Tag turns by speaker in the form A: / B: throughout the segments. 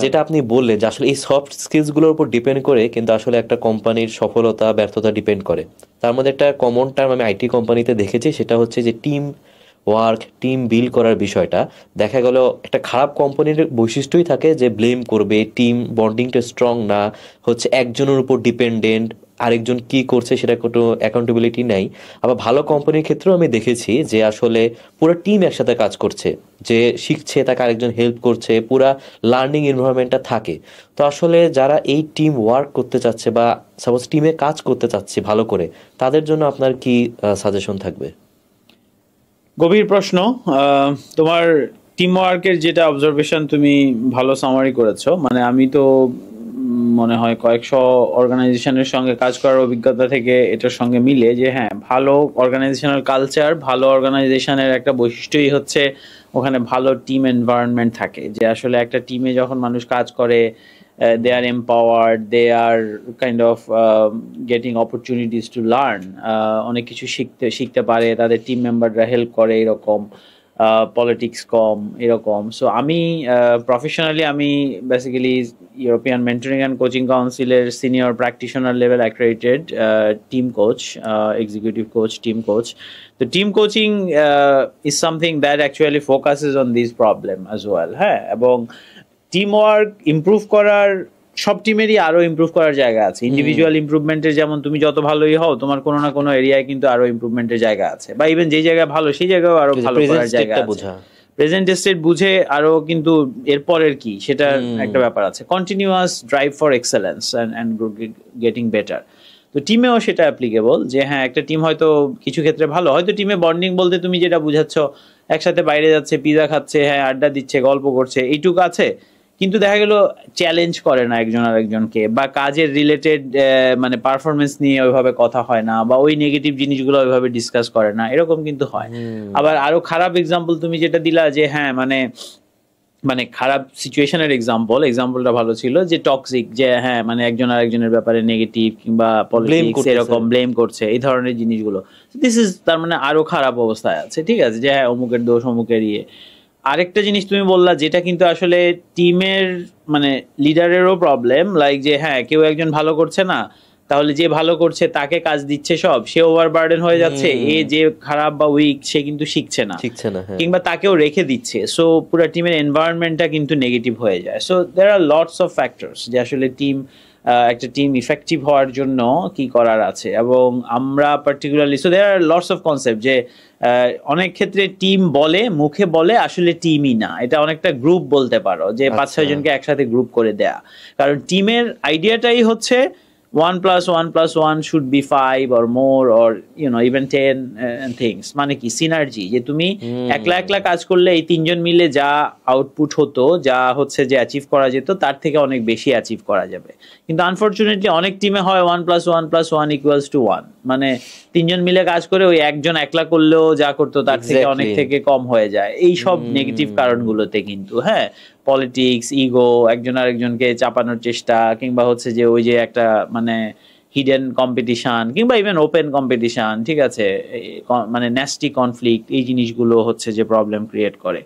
A: যেটা আপনি বললেন যে আসলে এই সফট স্কিলস গুলোর উপর ডিপেন্ড করে কিন্তু আসলে একটা কোম্পানির সফলতা ব্যর্থতা ডিপেন্ড করে। তার মধ্যে একটা কমন টার্ম আমি আইটি কোম্পানিতে দেখেছি, সেটা হচ্ছে যে টিম ওয়ার্ক, টিম বিল্ড করার বিষয়টা। দেখা গেল একটা খারাপ কোম্পানির বৈশিষ্ট্যই থাকে যে ব্লেম করবে, টিম বন্ডিংটা স্ট্রং না, হচ্ছে একজনের উপর ডিপেন্ডেন্ট, আরেকজন কি করছে সেটা কোনো অ্যাকাউন্টেবিলিটি নাই। আবার ভালো কোম্পানির ক্ষেত্রেও আমি দেখেছি যে আসলে পুরো টিম একসাথে কাজ করছে, যে শিখছে তাকে আরেকজন হেল্প করছে, পুরা লার্নিং এনভায়রনমেন্টটা থাকে। তো আসলে যারা এই টিম ওয়ার্ক করতে চাচ্ছে বা সাপোজ টিমে কাজ করতে চাচ্ছে ভালো করে, তাদের জন্য আপনার কি সাজেশন থাকবে?
B: গভীর প্রশ্ন। তোমার টিম ওয়ার্কের যেটা অবজারভেশন তুমি ভালো সামারি করেছো। মানে আমি তো মনে হয় কয়েকশো অর্গানাইজেশনের সঙ্গে কাজ করার অভিজ্ঞতা থেকে এটার সঙ্গে মিলে যে হ্যাঁ, ভালো অর্গানাইজেশনাল কালচার, ভালো অর্গানাইজেশনের একটা বৈশিষ্ট্যই হচ্ছে ওখানে ভালো টিম এনভায়রনমেন্ট থাকে। যে আসলে একটা টিমে যখন মানুষ কাজ করে, they are empowered, they are kind of getting opportunities to learn, অনেক কিছু শিখতে শিখতে পারে, তাদের টিম মেম্বাররা হেল্প করে, এরকম পলিটিক্স কম এরকম। সো আমি প্রফেশনালি আমি basically European mentoring and coaching কাউন্সিলের senior practitioner level accredited team coach, executive coach, team coach. তো team coaching is something that actually focuses on this problem as well, হ্যাঁ। এবং team work improve করার, সব টিমেরই আরো improve করার জায়গা আছে। ইন্ডিভিজুয়াল ইমপ্রুভমেন্টের যেমন তুমি যত ভালোই হও, তোমার কোনো না কোনো এরিয়ায় কিন্তু আরো ইমপ্রুভমেন্টের জায়গা আছে, বা ইভেন যেই জায়গায় ভালো সেই জায়গায় আরো ভালো করার জায়গা আছে। প্রেজেন্ট স্টেট বুঝে আরো কিন্তু এরপরের কি সেটার একটা ব্যাপার আছে। Continuous drive for excellence and getting better. তো টিমেও সেটা অ্যাপ্লিকেবল যে হ্যাঁ, একটা টিম হয়তো কিছু ক্ষেত্রে ভালো, হয়তো টিমে বন্ডিং বলতে তুমি যেটা বুঝাচ্ছ একসাথে বাইরে যাচ্ছে, পিজা খাচ্ছে, হ্যাঁ আড্ডা দিচ্ছে, গল্প করছে, এইটুকু আছে। কিন্তু দেখা গেল চ্যালেঞ্জ করে না একজন আরেকজনকে, বা কাজের রিলেটেড মানে পারফরমেন্স নিয়ে ওইভাবে কথা হয় না, বা ওই নেগেটিভ জিনিসগুলো ওইভাবে ডিসকাস করে না, এরকম কিন্তু হয়। আবার আরো খারাপ এক্সাম্পল তুমি যেটা দিলা যে হ্যাঁ, মানে মানে খারাপ সিচুয়েশনের এক্সাম্পলটা ভালো ছিল, যে টক্সিক, যে হ্যাঁ মানে একজন আরেকজনের ব্যাপারে নেগেটিভ কিংবা পলিটিক্স এরকম ব্লেম করছে, এই ধরনের জিনিসগুলো, দিস ইজ তার মানে আরো খারাপ অবস্থায় আছে। ঠিক আছে, যে হ্যাঁ অমুকের দোষ, অমুকের ইয়ে। আরেকটা জিনিস তুমি বললা যেটা কিন্তু আসলে টিমের মানে লিডারেরও প্রবলেম, লাইক যে হ্যাঁ কেউ একজন ভালো করছে না, তাহলে যে ভালো করছে তাকে কাজ দিচ্ছে সব, সে ওভারবার্ডেন হয়ে যাচ্ছে, এ যে খারাপ বা উইক সে কিন্তু শিখছে না, কিংবা তাকেও রেখে দিচ্ছে। সো পুরো টিমের এনভায়রনমেন্টটা কিন্তু নেগেটিভ হয়ে যায়। So there are lots of factors যে আসলে একটা টিম ইফেক্টিভ হওয়ার জন্য কি করার আছে। এবং আমরা particularly, so there are lots of concept যে অনেক ক্ষেত্রে টিম বলে, মুখে বলে, আসলে টিমই না, এটা অনেকটা গ্রুপ বলতে পারো, যে 5-6 জনকে একসাথে গ্রুপ করে দেয়া। কারণ টিমের আইডিয়াটাই হচ্ছে 1+1+1 should be 5 or more, or even 10 things। মানে কি সিনার্জি, যে তুমি একলা একলা কাজ করলে এই 3 জন মিলে যা আউটপুট হতো, যা হচ্ছে যে অ্যাচিভ করা যেত, তার থেকে অনেক বেশি অ্যাচিভ করা যাবে। কিন্তু আনফরচুনেটলি অনেক টিমে হয় 1+1+1=1, মানে 3 জন মিলে কাজ করে ওই একজন একলা করলেও যা করতো তার থেকে অনেক থেকে কম হয়ে যায়, এই সব নেগেটিভ কারণগুলোতে কিন্তু। হ্যাঁ, পলিটিক্স, ইগো, একজন আরেকজনকে চাপানোর চেষ্টা, কিংবা হচ্ছে যে ওই যে একটা মানে হিডেন কম্পিটিশন, কিংবা ইভেন ওপেন কম্পিটিশন, ঠিক আছে, মানে ন্যাস্টি কনফ্লিক্ট, এই জিনিসগুলো হচ্ছে যে প্রবলেম ক্রিয়েট করে।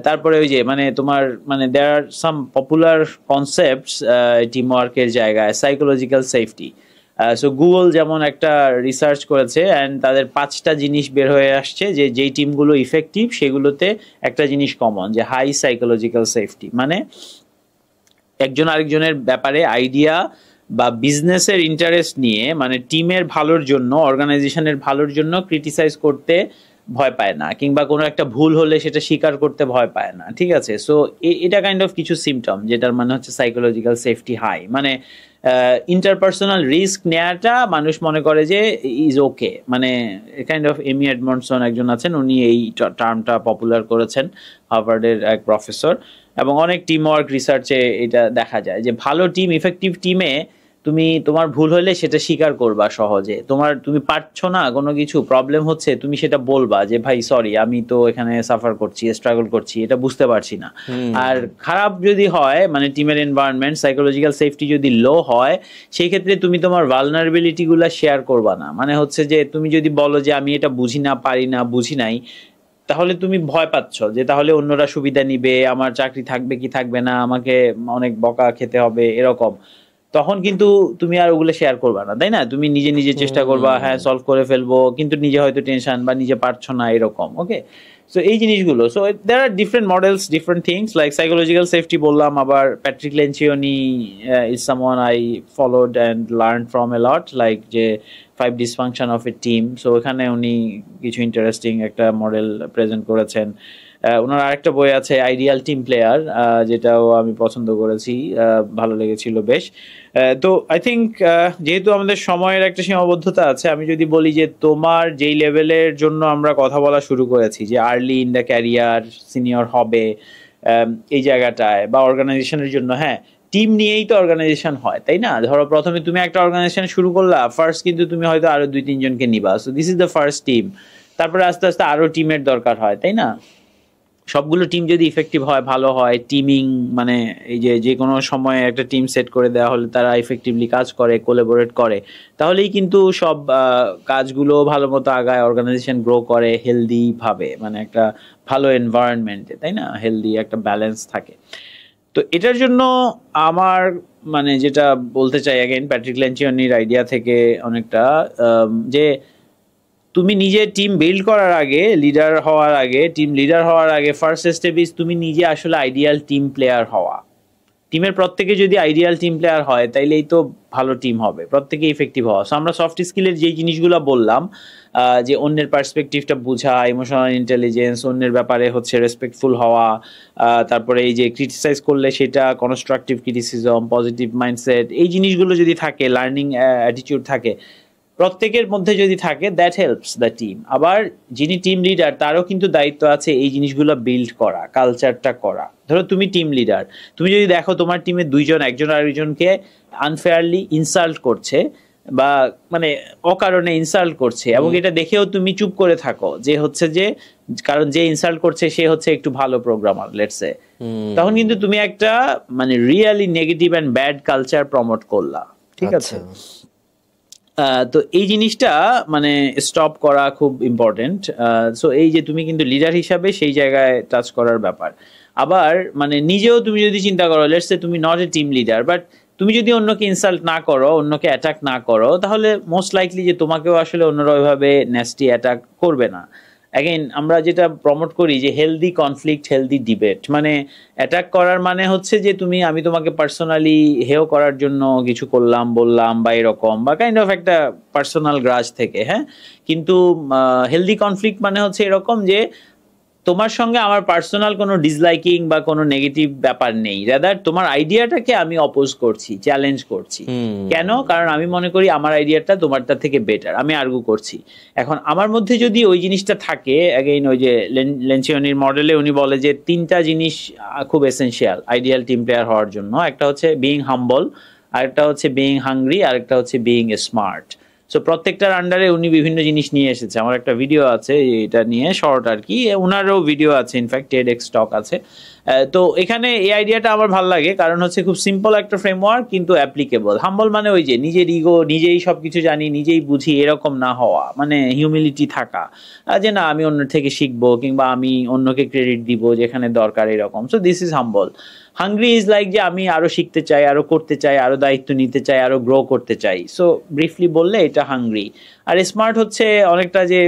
B: তারপরে ওই যে মানে তোমার মানে দেয়ার আর সাম পপুলার কনসেপ্টস টিম ওয়ার্কের জায়গায়, সাইকোলজিক্যাল সেফটি। সো গুগল যেমন একটা রিসার্চ করেছে, অ্যান্ড তাদের 5টা জিনিস বের হয়ে আসছে যে যেই টিমগুলো ইফেক্টিভ সেগুলোতে একটা জিনিস কমন, যে হাই সাইকোলজিক্যাল সেফটি। মানে একজন আরেকজনের ব্যাপারে আইডিয়া বা বিজনেসের ইন্টারেস্ট নিয়ে, মানে টিমের ভালোর জন্য, অর্গানাইজেশনের ভালোর জন্য ক্রিটিসাইজ করতে ভয় পায় না, কিংবা কোনো একটা ভুল হলে সেটা স্বীকার করতে ভয় পায় না। ঠিক আছে, সো এটা কাইন্ড অফ কিছু সিমটম, যেটার মানে হচ্ছে সাইকোলজিক্যাল সেফটি হাই। মানে ইন্টারপার্সোনাল রিস্ক নেওয়াটা মানুষ মনে করে যে ইজ ওকে। মানে কাইন্ড অফ এমি এডমন্ডসন একজন আছেন, উনি এই টার্মটা পপুলার করেছেন, হার্ভার্ডের এক প্রফেসর। এবং অনেক টিম ওয়ার্ক রিসার্চে এটা দেখা যায় যে ভালো টিম, ইফেক্টিভ টিমে তুমি তোমার ভুল হলে সেটা স্বীকার করবা সহজে। তুমি পারছো না, কোনো কিছু প্রবলেম হচ্ছে, তুমি সেটা বলবা যে ভাই সরি, আমি তো এখানে সাফার করছি, স্ট্রাগল করছি, এটা বুঝতে পারছি না। আর খারাপ যদি হয়, মানে টিমের এনভায়রনমেন্ট, সাইকোলজিক্যাল সেফটি যদি লো হয়, সেই ক্ষেত্রে তুমি তোমার ভালনারেবিলিটি গুলা শেয়ার করবা না। মানে হচ্ছে যে তুমি যদি বলো যে আমি এটা বুঝি না, পারি না, বুঝি নাই, তাহলে তুমি ভয় পাচ্ছ যে তাহলে অন্যরা সুবিধা নিবে, আমার চাকরি থাকবে কি থাকবে না, আমাকে অনেক বকা খেতে হবে এরকম, তখন কিন্তু তুমি আর ওগুলো শেয়ার করবা না, তাই না? তুমি নিজে নিজে চেষ্টা করবা, হ্যাঁ সলভ করে ফেলবো, কিন্তু নিজে হয়তো টেনশন বা নিজে পারছো না এরকম। ওকে, সো এই জিনিসগুলো, so there are different models, different things like psychological safety বললাম, আবার Patrick Lencioni is someone I followed and learn from a lot, like যে 5 dysfunction of a team. So এখানে উনি কিছু ইন্টারেস্টিং একটা মডেল প্রেজেন্ট করেছেন। ওনার আরেকটা বই আছে আইডিয়াল টিম প্লেয়ার, যেটাও আমি পছন্দ করেছি, ভালো লেগেছিল বেশ। তো আই থিঙ্ক যেহেতু আমাদের সময়ের একটা সীমাবদ্ধতা আছে, আমি যদি বলি যে তোমার যেই লেভেলের জন্য আমরা কথা বলা শুরু করেছি, যে early in the career, senior হবে এই জায়গাটায়, বা অর্গানাইজেশনের জন্য, হ্যাঁ টিম নিয়েই তো অর্গানাইজেশন হয়, তাই না? ধরো প্রথমে তুমি একটা অর্গানাইজেশন শুরু করলা, ফার্স্ট কিন্তু তুমি হয়তো আরো 2-3 জনকে নিবা, so this is the first team. তারপরে আস্তে আস্তে আরো টিমের দরকার হয়, তাই না? সবগুলো টিম যদি ইফেক্টিভ হয়, ভালো হয়, টিমিং মানে এই যে যে কোনো সময়ে একটা টিম সেট করে দেওয়া হলে তারা ইফেক্টিভলি কাজ করে, কোলাবোরেট করে, তাহলেই কিন্তু সব কাজগুলো ভালো মতো আগায়, অর্গানাইজেশন গ্রো করে হেলদি ভাবে, মানে একটা ভালো এনভায়রনমেন্টে, তাই না? হেলদি একটা ব্যালেন্স থাকে। তো এটার জন্য আমার মানে যেটা বলতে চাই, অ্যাগেন প্যাট্রিক লেনচিওনির আইডিয়া থেকে অনেকটা, যে তুমি নিজে টিম বিল্ড করার আগে, লিডার হওয়ার আগে, টিম লিডার হওয়ার আগে ফার্স্ট স্টেপ ইজ তুমি নিজে আসলে আইডিয়াল টিম প্লেয়ার হওয়া। টিমের প্রত্যেকে যদি আইডিয়াল টিম প্লেয়ার হয়, তাইলেই তো ভালো টিম হবে, প্রত্যেকে ইফেক্টিভ হওয়া। সো আমরা সফট স্কিলের যে জিনিসগুলো বললাম, যে অন্যের পার্সপেক্টিভটা বোঝা, ইমোশনাল ইন্টেলিজেন্স, অন্যের ব্যাপারে হচ্ছে রেসপেক্টফুল হওয়া, তারপরে এই যে ক্রিটিসাইজ করলে সেটা কনস্ট্রাকটিভ ক্রিটিসিজম, পজিটিভ মাইন্ডসেট, এই জিনিসগুলো যদি থাকে, লার্নিং অ্যাটিটিউড থাকে প্রত্যেকের মধ্যে যদি থাকে, দ্যাট হেল্পস দ্য টিম। আবার যিনি টিম লিডার তারও কিন্তু দায়িত্ব আছে এই জিনিসগুলো বিল্ড করা, কালচারটা করা। ধরো তুমি টিম লিডার, তুমি যদি দেখো তোমার টিমে দুইজন একজন আরেকজনকে আনফেয়ারলি ইনসাল্ট করছে, বা মানে অকারণে ইনসাল্ট করছে, এবং এটা দেখেও তুমি চুপ করে থাকো, যে হচ্ছে যে কারণ যে ইনসাল্ট করছে সে হচ্ছে একটু ভালো প্রোগ্রামার লেটস সে, তখন কিন্তু তুমি একটা মানে really negative and bad culture promote করলা, ঠিক আছে? তো এই জিনিসটা মানে স্টপ করা খুব ইম্পর্টেন্ট। সো এই যে তুমি কিন্তু লিডার হিসাবে সেই জায়গায় টাচ করার ব্যাপার। আবার মানে নিজেও তুমি যদি চিন্তা করো, লেটস সে তুমি not a team leader, but তুমি যদি অন্যকে ইনসাল্ট না করো, অন্যকে অ্যাটাক না করো, তাহলে মোস্ট লাইকলি যে তোমাকেও আসলে অন্যরা ওইভাবে ন্যাস্টি অ্যাটাক করবে না। অ্যাগেন আমরা যেটা প্রমোট করি যে হেলদি কনফ্লিক্ট, হেলদি ডিবেট, মানে অ্যাটাক করার মানে হচ্ছে যে আমি তোমাকে পার্সোনালি হেয় করার জন্য কিছু করলাম, বললাম, বা এরকম, বা কাইন্ড অফ একটা পার্সোনাল গ্রাজ থেকে, হ্যাঁ। কিন্তু হেলদি কনফ্লিক্ট মানে হচ্ছে এরকম যে তোমার সঙ্গে আমার পার্সোনাল কোনো ডিসলাইকিং বা কোনো নেগেটিভ ব্যাপার নেই, রাদার তোমার আইডিয়াটাকে আমি অপোজ করছি, চ্যালেঞ্জ করছি। কেন? কারণ আমি মনে করি আমার আইডিয়াটা তোমারটা থেকে বেটার, আমি আর্গু করছি। এখন আমার মধ্যে যদি ওই জিনিসটা থাকে, অ্যাগেইন ওই যে লেনচিওনির মডেলে উনি বলে যে 3টা জিনিস খুব এসেনশিয়াল আইডিয়াল টিম প্লেয়ার হওয়ার জন্য। একটা হচ্ছে বিইং হাম্বল, আরেকটা হচ্ছে বিইং হাংরি, আরেকটা হচ্ছে বিইং স্মার্ট। সো প্রত্যেকটার আন্ডারে উনি বিভিন্ন জিনিস নিয়ে এসেছে। আমার একটা ভিডিও আছে এটা নিয়ে, শর্ট আর কি, ওনারও ভিডিও আছে, ইনফ্যাক্ট TEDx টক আছে। তো এখানে এই আইডিয়াটা আমার ভালো লাগে, কারণ হচ্ছে খুব সিম্পল একটা ফ্রেমওয়ার্ক, কিন্তু অ্যাপ্লিকেবল। হাম্বল মানে ওই যে নিজের ইগো, নিজেই সবকিছু জানি, নিজেই বুঝি, এরকম না হওয়া, মানে হিউমিলিটি থাকা, যে না আমি অন্যের থেকে শিখবো, কিংবা আমি অন্যকে ক্রেডিট দিব যেখানে দরকার, এরকম। So this is humble. Hungry is like যে আমি আরো শিখতে চাই, আরো করতে চাই, আরো দায়িত্ব নিতে চাই, আরো গ্রো করতে চাই। সো ব্রিফলি বললে এটা হাংরি। আর স্মার্ট হচ্ছে অনেকটা যে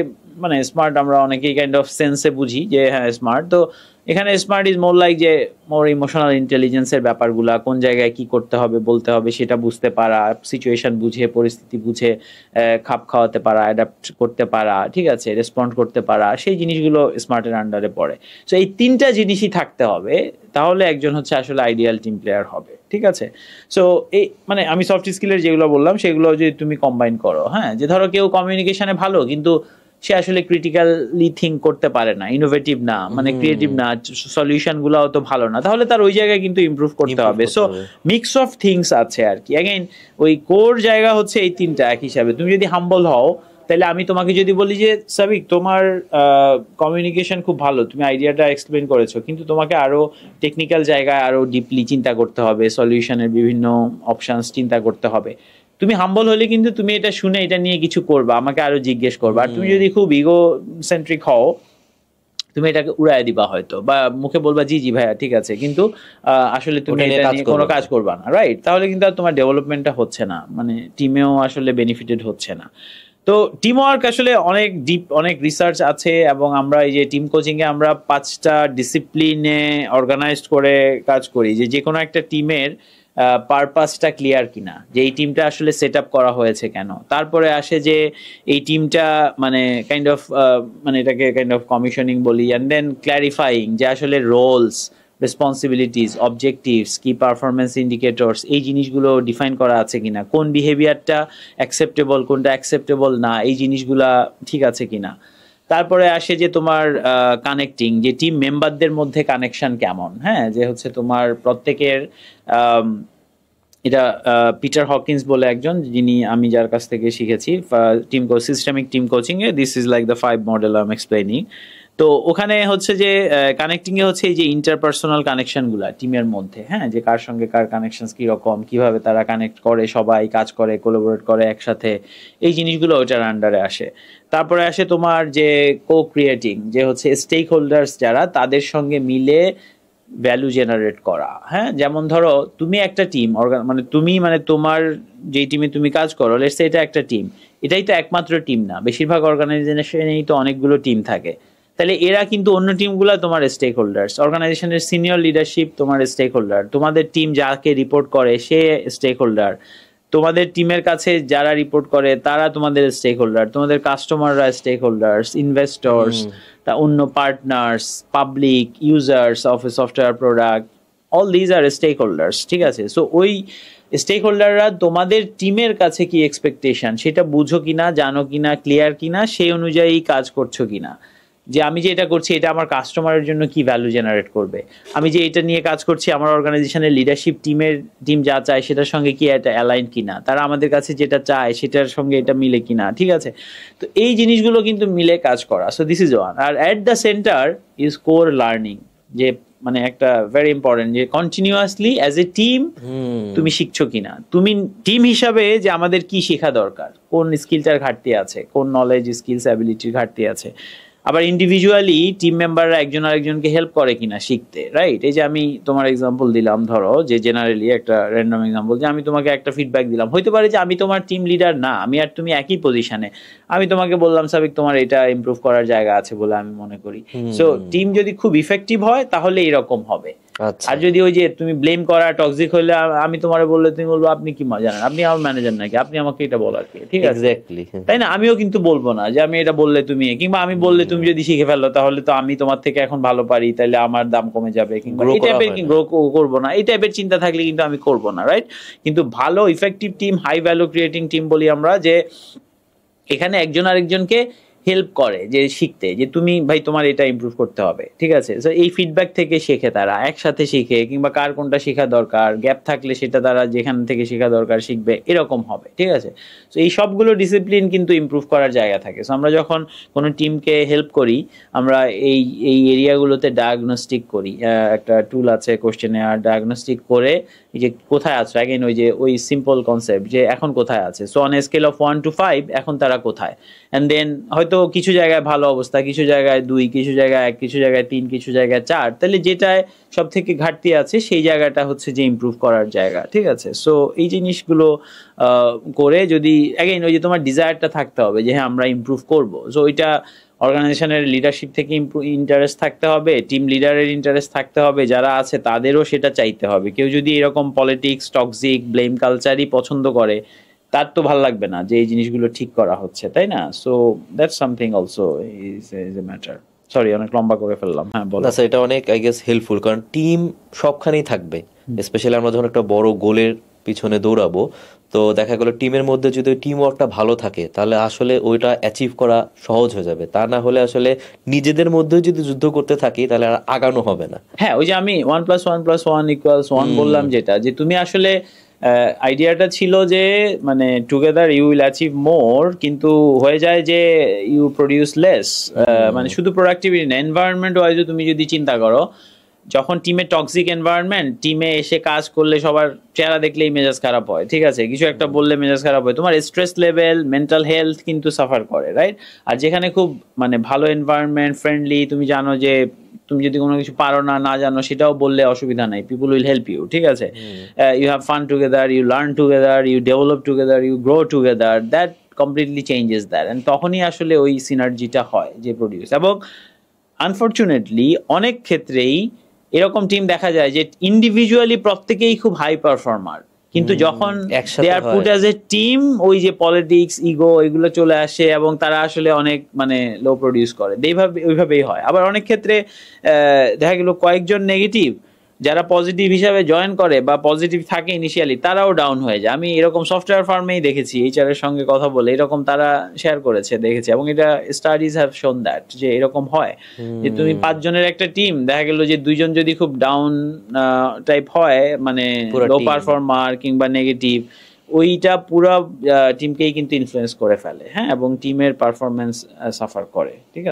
B: মানে স্মার্ট আমরা অনেকেই কাইন্ড অফ সেন্সে বুঝি যে হ্যাঁ স্মার্ট, তো এখানে স্মার্ট ইজ মোর লাইক যে মোর ইমোশনাল ইন্টেলিজেন্সের ব্যাপারগুলা, কোন জায়গায় কি করতে হবে, বলতে হবে, সেটা বুঝতে পারা, সিচুয়েশন বুঝে, পরিস্থিতি বুঝে খাপ খাওয়াতে পারা, অ্যাডাপ্ট করতে পারা, ঠিক আছে, রেসপন্ড করতে পারা, সেই জিনিসগুলো স্মার্টের আন্ডারে পড়ে। সো এই 3টা জিনিসই থাকতে হবে, তাহলে একজন হচ্ছে আসলে আইডিয়াল টিম প্লেয়ার হবে, ঠিক আছে? সো এই মানে আমি সফট স্কিলের যেগুলো বললাম সেগুলো যদি তুমি কম্বাইন করো, হ্যাঁ, যে ধরো কেউ কমিউনিকেশনে ভালো কিন্তু সে আসলে ক্রিটিক্যালি থিঙ্ক করতে পারে না, ইনোভেটিভ না, মানে ক্রিয়েটিভ না, সলিউশন গুলাও তো ভালো না, তাহলে তার ওই জায়গায় কিন্তু ইমপ্রুভ করতে হবে। সো মিক্স অফ থিংস আছে আর কি। অ্যাগেইন ওই কোর জায়গা হচ্ছে এই 3টা। এক হিসাবে তুমি যদি হাম্বল হও, তাহলে আমি তোমাকে যদি বলি যে সাবিক তোমার কমিউনিকেশন খুব ভালো, তুমি আইডিয়াটা এক্সপ্লেন করেছো, কিন্তু তোমাকে আরো টেকনিক্যাল জায়গায় আরো ডিপলি চিন্তা করতে হবে, সলিউশনের বিভিন্ন অপশনস চিন্তা করতে হবে। তুমি হাম্বল হলে কিন্তু তুমি এটা শুনে এটা নিয়ে কিছু করবা, আমাকে আরো জিজ্ঞেস করবা। আর তুমি যদি খুব ইগো সেন্ট্রিক হও, তুমি এটাকে উড়ায় দিবা হয়তো, বা মুখে বলবা জি জি ভাইয়া ঠিক আছে, কিন্তু আসলে তুমি
A: ওটা নিয়ে
B: এটা
A: কাজ
B: নিয়ে
A: করবো
B: কোনো
A: না।
B: কাজ করবা না, রাইট? তাহলে কিন্তু আর তোমার ডেভেলপমেন্টটা হচ্ছে না, মানে টিমেও আসলে বেনিফিটেড হচ্ছে না। তো টিম ওয়ার্ক আসলে অনেক ডিপ, অনেক রিসার্চ আছে, এবং আমরা এই যে টিম কোচিং এ আমরা 5টা ডিসিপ্লিনে অর্গানাইজড করে কাজ করি, যে যে কোনো একটা টিমের পারপাসটা ক্লিয়ার কিনা, যে এই টিমটা আসলে সেট আপ করা হয়েছে কেন। তারপরে আসে যে এই টিমটা মানে কাইন্ড অফ মানে এটাকে কাইন্ড অফ কমিশনিং বলি, অ্যান্ড দেন ক্ল্যারিফাইং যে আসলে রোলস, রেসপন্সিবিলিটিস, অবজেক্টিভস, কি পারফরমেন্স ইন্ডিকেটরস, এই জিনিসগুলো ডিফাইন করা আছে কিনা, কোন বিহেভিয়ারটা অ্যাকসেপ্টেবল, কোনটা অ্যাকসেপ্টেবল না, এই জিনিসগুলা ঠিক আছে কিনা। তারপরে আসে যে তোমার কানেক্টিং, যে টিম মেম্বারদের মধ্যে কানেকশন কেমন, হ্যাঁ, যে হচ্ছে তোমার প্রত্যেকের এটা পিটার হকিন্স বলে একজন, যিনি আমি যার কাছ থেকে শিখেছি team systemic team coaching A, this is like the 5 model I am explaining. তো ওখানে হচ্ছে যে কানেক্টিং এ হচ্ছে এই যে ইন্টারপার্সোনাল কানেকশন গুলা টিমের মধ্যে, হ্যাঁ, যে কার সঙ্গে কার কানেকশন কিরকম, কিভাবে তারা কানেক্ট করে, সবাই কাজ করে, কোলাবোরেট করে একসাথে, এই জিনিসগুলো ওইটার আন্ডারে আসে। তারপরে আসে তোমার যে কো ক্রিয়েটিং, যে হচ্ছে স্টেক হোল্ডার্স যারা, তাদের সঙ্গে মিলে ভ্যালু জেনারেট করা, হ্যাঁ, যেমন ধরো তুমি একটা টিম মানে তুমি মানে তোমার যেই টিমে তুমি কাজ করো, লেটস সে এটা একটা টিম, এটাই তো একমাত্র টিম না, বেশিরভাগ অর্গানাইজেশনেই তো অনেকগুলো টিম থাকে। তাহলে এরা কিন্তু অন্য টিমগুলো তোমার স্টেক হোল্ডার্স, অর্গানাইজেশনের সিনিয়র লিডারশিপ তোমার স্টেক হোল্ডার, তোমাদের টিম যাকে রিপোর্ট করে সে স্টেক হোল্ডার, তোমাদের টিমের কাছে যারা রিপোর্ট করে তারা তোমাদের স্টেক হোল্ডার, তোমাদের কাস্টমাররা স্টেক হোল্ডার্স, ইনভেস্টর্স, তা অন্য partners, public users of a software product, all these are stakeholders, ঠিক আছে? সো ওই স্টেক হোল্ডাররা তোমাদের টিমের কাছে কি এক্সপেকটেশন সেটা বুঝো কিনা, জানো কিনা, ক্লিয়ার কিনা, সেই অনুযায়ী কাজ করছো কিনা, যে আমি যে এটা করছি এটা আমার কাস্টমারের জন্য কি ভ্যালু জেনারেট করবে, আমি যে এটা নিয়ে কাজ করছি আমার অর্গানাইজেশনের লিডারশিপ টিম যা চায় সেটার সঙ্গে কি এটা অ্যালাইন কিনা, তারা আমাদের কাছে যেটা চায় সেটার সঙ্গে এটা মিলে কিনা, ঠিক আছে? তো এই জিনিসগুলো কিন্তু মিলে কাজ করা, সো দিস ইজ ওয়ান। আর at the centre is core learning, যে মানে একটা ভেরি ইম্পর্টেন্ট, যে কন্টিনিউয়াসলি অ্যাজ এ টিম তুমি শিখছো কিনা, তুমি টিম হিসাবে যে আমাদের কি শেখা দরকার, কোন স্কিলটার ঘাটতি আছে, কোন নলেজ স্কিলস অ্যাবিলিটির ঘাটতি আছে, আবার ইন্ডিভিজুয়ালি টিম মেম্বাররা একজন আরেকজনকে হেল্প করে কিনা শিখতে, রাইট? এই যে আমি তোমার এক্সাম্পল দিলাম, ধরো যে জেনারেলি একটা র্যান্ডম এক্সাম্পল, যে আমি তোমাকে একটা ফিডব্যাক দিলাম, হইতে পারে যে আমি তোমার টিম লিডার না, আমি আর তুমি একই পজিশনে, আমি তোমাকে বললাম সাবিক তোমার এটা ইমপ্রুভ করার জায়গা আছে বলে আমি মনে করি। সো টিম যদি খুব ইফেক্টিভ হয় তাহলে এরকম হবে। আর যদি ওই যে তুমি ব্লেম করা, টক্সিক হইলে আমি তোমার বললে তুমি বলবো আপনি কি জানেন, আপনি আমার ম্যানেজার নাকি, আপনি আমাকে এটা বলার কি, ঠিক আছে? তাই না? আমিও কিন্তু বলবো না যে আমি এটা বললে তুমি, কিংবা আমি বললে তুমি যদি শিখে ফেলো তাহলে তো আমি তোমার থেকে এখন ভালো পারি, তাহলে আমার দাম কমে যাবে, কিংবা এই টাইপের গ্রো করবো না, এই টাইপের চিন্তা থাকলে কিন্তু আমি করবো না, রাইট? কিন্তু ভালো effective team, high value creating team বলি আমরা, যে এখানে একজন আরেকজনকে হেল্প করে, যে শিখতে, যে তুমি ভাই তোমার এটা ইমপ্রুভ করতে হবে, ঠিক আছে? তো এই ফিডব্যাক থেকে শেখে, তারা একসাথে শিখে, কিংবা কার কোনটা শেখা দরকার, গ্যাপ থাকলে সেটা তারা যেখান থেকে শেখা দরকার শিখবে, এরকম হবে, ঠিক আছে? তো এই সবগুলো ডিসিপ্লিন কিন্তু ইমপ্রুভ করার জায়গা থাকে। সো আমরা যখন কোনো টিমকে হেল্প করি, আমরা এই এই এরিয়াগুলোতে ডায়াগনস্টিক করি, একটা টুল আছে কোশ্চেনেয়ার, ডায়াগনস্টিক করে এই যে কোথায় আছে, অ্যাগেন ওই যে ওই সিম্পল কনসেপ্ট, যে এখন কোথায় আছে, so on a scale of 1 to 5 এখন তারা কোথায়, অ্যান্ড দেন হয়তো কিছু জায়গায় ভালো অবস্থা, কিছু জায়গায় 2, কিছু জায়গায় 1, কিছু জায়গায় 3, কিছু জায়গায় 4, তাহলে যেটায় সব থেকে ঘাটতি আছে সেই জায়গাটা হচ্ছে যে ইমপ্রুভ করার জায়গা, ঠিক আছে? সো এই জিনিসগুলো করে যদি অ্যাগেন ওই যে তোমার ডিজায়ারটা থাকতে হবে যে হ্যাঁ আমরা ইমপ্রুভ করবো, সো ওইটা অর্গানাইজেশনের লিডারশিপ থেকে ইন্টারেস্ট থাকতে হবে, টিম লিডারের ইন্টারেস্ট থাকতে হবে, যারা আছে তাদেরও সেটা চাইতে হবে। কেউ যদি এরকম পলিটিক্স, টক্সিক, ব্লেম কালচারই পছন্দ করে, তার তো ভালো লাগবে না যে এই জিনিসগুলো ঠিক করা হচ্ছে, তাই না? So that's something also is a matter. Sorry, অনেক লম্বা করে ফেললাম। হ্যাঁ বলো।
A: আচ্ছা, এটা অনেক আই গেস হেল্পফুল, কারণ টিম সবখানেই থাকবে, স্পেশালি আমরা যখন একটা বড় গোলের পিছনে দৌড়াবো, তো দেখা গেলো টিমের মধ্যে যদি টিম ওয়ার্কটা ভালো থাকে তাহলে আসলে ওইটা অ্যাচিভ করা সহজ হয়ে যাবে। তা না হলে আসলে নিজেদের মধ্যে যদি যুদ্ধ করতে থাকি তাহলে আর আগানো হবে না।
B: হ্যাঁ, ওই যে আমি 1+1+1=1 বললাম, যেটা যে তুমি আসলে আইডিয়াটা ছিল যে মানে টুগেদার ইউ উইল অ্যাচিভ মোর, কিন্তু হয়ে যায় যে ইউ প্রডিউস লেস, মানে শুধু প্রোডাক্টিভিটি না, এনভায়রনমেন্ট ওয়াইজও তুমি যদি চিন্তা করো, যখন টিমে টক্সিক এনভায়রনমেন্ট, টিমে এসে কাজ করলে সবার চেহারা দেখলেই মেজাজ খারাপ হয়, ঠিক আছে, কিছু একটা বললে মেজাজ খারাপ হয়, তোমার স্ট্রেস লেভেল, মেন্টাল হেলথ কিন্তু সাফার করে, রাইট? আর যেখানে খুব মানে ভালো এনভায়রনমেন্ট, ফ্রেন্ডলি, তুমি জানো যে তুমি যদি কোনো কিছু পারো না, না জানো, সেটাও বললে অসুবিধা নাই, পিপল উইল হেল্প ইউ, ঠিক আছে, you have fun together, you learn together, you develop together, you grow together, that completely changes that, and তখনই আসলে ওই সিনার্জিটা হয় যে প্রডিউস। এবং আনফর্চুনেটলি অনেক ক্ষেত্রেই এরকম টিম দেখা যায় যে ইন্ডিভিজুয়ালি প্রত্যেকেই খুব হাই পারফর্মার, কিন্তু যখন
A: একসাথে
B: দে আর পুট অ্যাজ এ টিম, ওই যে পলিটিক্স, ইগো, এগুলো চলে আসে এবং তারা আসলে অনেক মানে লো প্রডিউস করে, ওইভাবেই হয়। আবার অনেক ক্ষেত্রে দেখা গেল কয়েকজন নেগেটিভ যারা পজিটিভ হিসাবে জয়েন করে বা পজিটিভ থাকে ইনিশিয়ালি, তারাও ডাউন হয়ে যায়। আমি এরকম সফটওয়্যার ফার্মেই দেখেছি, এইচআর এর সঙ্গে কথা বলে এরকম তারা শেয়ার করেছে, দেখেছি, এবং এটা স্টাডিজ হ্যাভ শোন দ্যাট যে এরকম হয় যে তুমি 5 জনের একটা টিম, দেখা গেল যে 2 জন যদি খুব ডাউন টাইপ হয়, মানে লো পারফর্মার কিংবা নেগেটিভ, ওইটা পুরো টিমকেই কিন্তু ইনফ্লুয়েন্স করে ফেলে, হ্যাঁ, এবং টিমের পারফরমেন্স সাফার করে, ঠিক আছে।